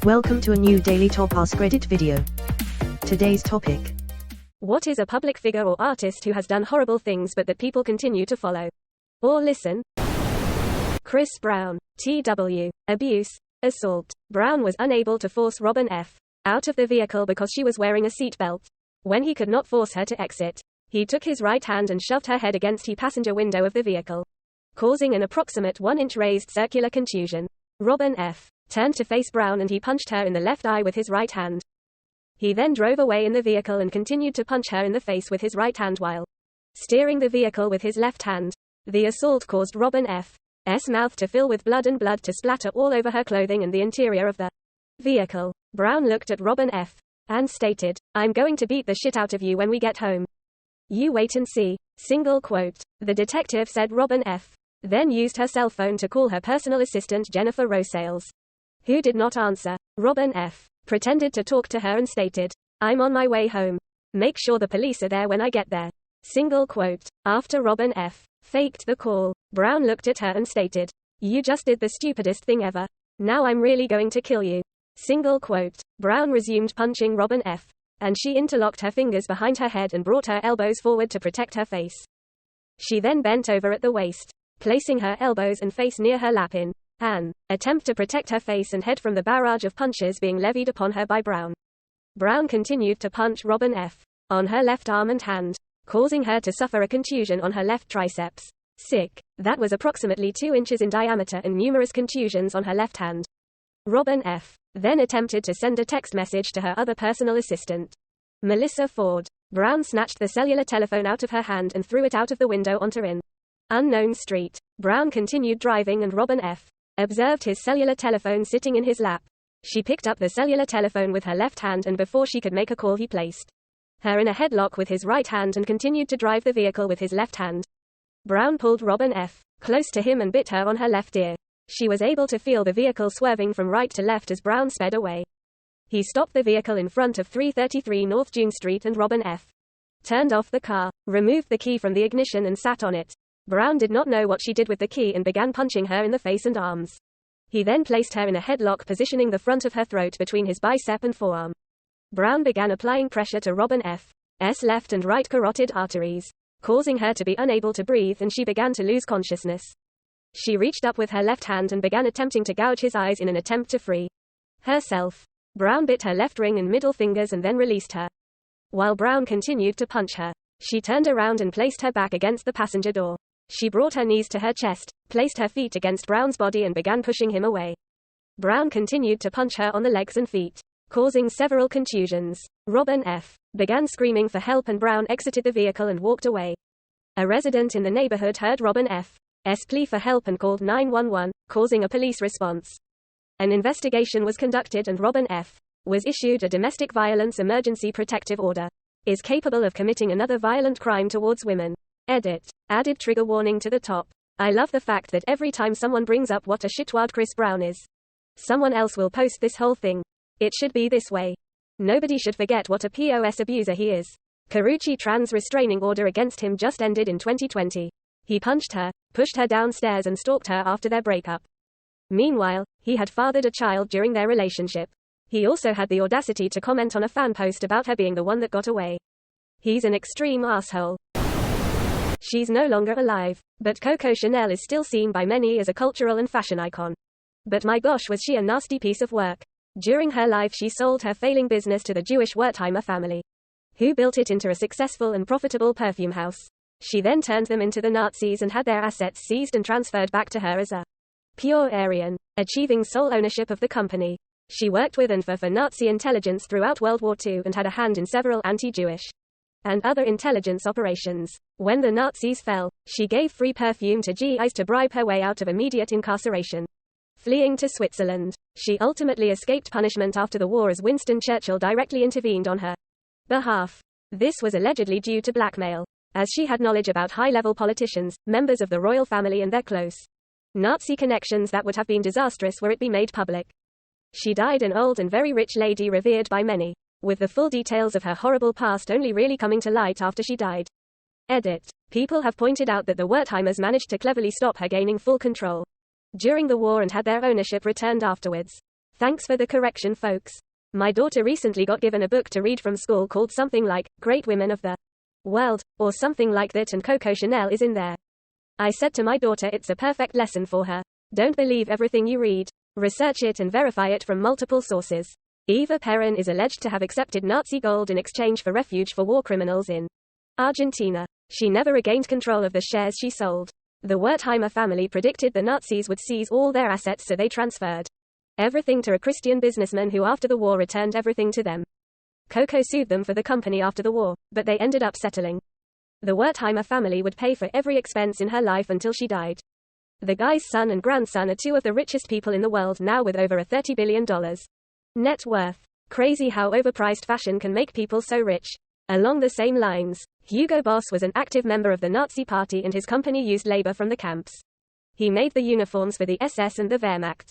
Welcome to a new daily top Askreddit video. Today's topic. What is a public figure or artist who has done horrible things but that people continue to follow or listen? Chris Brown. TW. Abuse. Assault. Brown was unable to force Robin F. out of the vehicle because she was wearing a seatbelt. When he could not force her to exit, he took his right hand and shoved her head against the passenger window of the vehicle, causing an approximate 1-inch raised circular contusion. Robin F. turned to face Brown and he punched her in the left eye with his right hand. He then drove away in the vehicle and continued to punch her in the face with his right hand while steering the vehicle with his left hand. The assault caused Robin F.'s mouth to fill with blood and blood to splatter all over her clothing and the interior of the vehicle. Brown looked at Robin F. and stated, "I'm going to beat the shit out of you when we get home. You wait and see." Single quote. The detective said Robin F. then used her cell phone to call her personal assistant Jennifer Rosales, who did not answer. Robin F. pretended to talk to her and stated, "I'm on my way home. Make sure the police are there when I get there." Single quote. After Robin F. faked the call, Brown looked at her and stated, "You just did the stupidest thing ever. Now I'm really going to kill you." Single quote. Brown resumed punching Robin F. and she interlocked her fingers behind her head and brought her elbows forward to protect her face. She then bent over at the waist, placing her elbows and face near her lap in an attempt to protect her face and head from the barrage of punches being levied upon her by Brown. Brown continued to punch Robin F. on her left arm and hand, causing her to suffer a contusion on her left triceps. That was approximately 2 inches in diameter and numerous contusions on her left hand. Robin F. then attempted to send a text message to her other personal assistant, Melissa Ford. Brown snatched the cellular telephone out of her hand and threw it out of the window onto an unknown street. Brown continued driving and Robin F. observed his cellular telephone sitting in his lap. She picked up the cellular telephone with her left hand and before she could make a call he placed her in a headlock with his right hand and continued to drive the vehicle with his left hand. Brown pulled Robin F. close to him and bit her on her left ear. She was able to feel the vehicle swerving from right to left as Brown sped away. He stopped the vehicle in front of 333 North June Street and Robin F. turned off the car, removed the key from the ignition and sat on it. Brown did not know what she did with the key and began punching her in the face and arms. He then placed her in a headlock, positioning the front of her throat between his bicep and forearm. Brown began applying pressure to Robin F.'s left and right carotid arteries, causing her to be unable to breathe and she began to lose consciousness. She reached up with her left hand and began attempting to gouge his eyes in an attempt to free herself. Brown bit her left ring and middle fingers and then released her. While Brown continued to punch her, she turned around and placed her back against the passenger door. She brought her knees to her chest, placed her feet against Brown's body and began pushing him away. Brown continued to punch her on the legs and feet, causing several contusions. Robin F. began screaming for help and Brown exited the vehicle and walked away. A resident in the neighborhood heard Robin F.'s plea for help and called 911, causing a police response. An investigation was conducted and Robin F. was issued a domestic violence emergency protective order. Is capable of committing another violent crime towards women. Edit. Added trigger warning to the top. I love the fact that every time someone brings up what a shitwad Chris Brown is, someone else will post this whole thing. It should be this way. Nobody should forget what a POS abuser he is. Karrueche Tran's restraining order against him just ended in 2020. He punched her, pushed her downstairs and stalked her after their breakup. Meanwhile, he had fathered a child during their relationship. He also had the audacity to comment on a fan post about her being the one that got away. He's an extreme asshole. She's no longer alive, but Coco Chanel is still seen by many as a cultural and fashion icon. But my gosh, was she a nasty piece of work. During her life she sold her failing business to the Jewish Wertheimer family, who built it into a successful and profitable perfume house. She then turned them into the Nazis and had their assets seized and transferred back to her as a pure Aryan, achieving sole ownership of the company. She worked with and for Nazi intelligence throughout World War II and had a hand in several anti-Jewish and other intelligence operations. When the Nazis fell, she gave free perfume to GIs to bribe her way out of immediate incarceration. Fleeing to Switzerland, she ultimately escaped punishment after the war as Winston Churchill directly intervened on her behalf. This was allegedly due to blackmail, as she had knowledge about high-level politicians, members of the royal family and their close Nazi connections that would have been disastrous were it be made public. She died an old and very rich lady revered by many, with the full details of her horrible past only really coming to light after she died. Edit. People have pointed out that the Wertheimers managed to cleverly stop her gaining full control during the war and had their ownership returned afterwards. Thanks for the correction, folks. My daughter recently got given a book to read from school called something like Great Women of the World, or something like that, and Coco Chanel is in there. I said to my daughter it's a perfect lesson for her. Don't believe everything you read. Research it and verify it from multiple sources. Eva Perón is alleged to have accepted Nazi gold in exchange for refuge for war criminals in Argentina. She never regained control of the shares she sold. The Wertheimer family predicted the Nazis would seize all their assets, so they transferred everything to a Christian businessman who after the war returned everything to them. Coco sued them for the company after the war, but they ended up settling. The Wertheimer family would pay for every expense in her life until she died. The guy's son and grandson are two of the richest people in the world now, with over a $30 billion net worth. Crazy how overpriced fashion can make people so rich. Along the same lines, Hugo Boss was an active member of the Nazi Party and his company used labor from the camps. He made the uniforms for the SS and the Wehrmacht.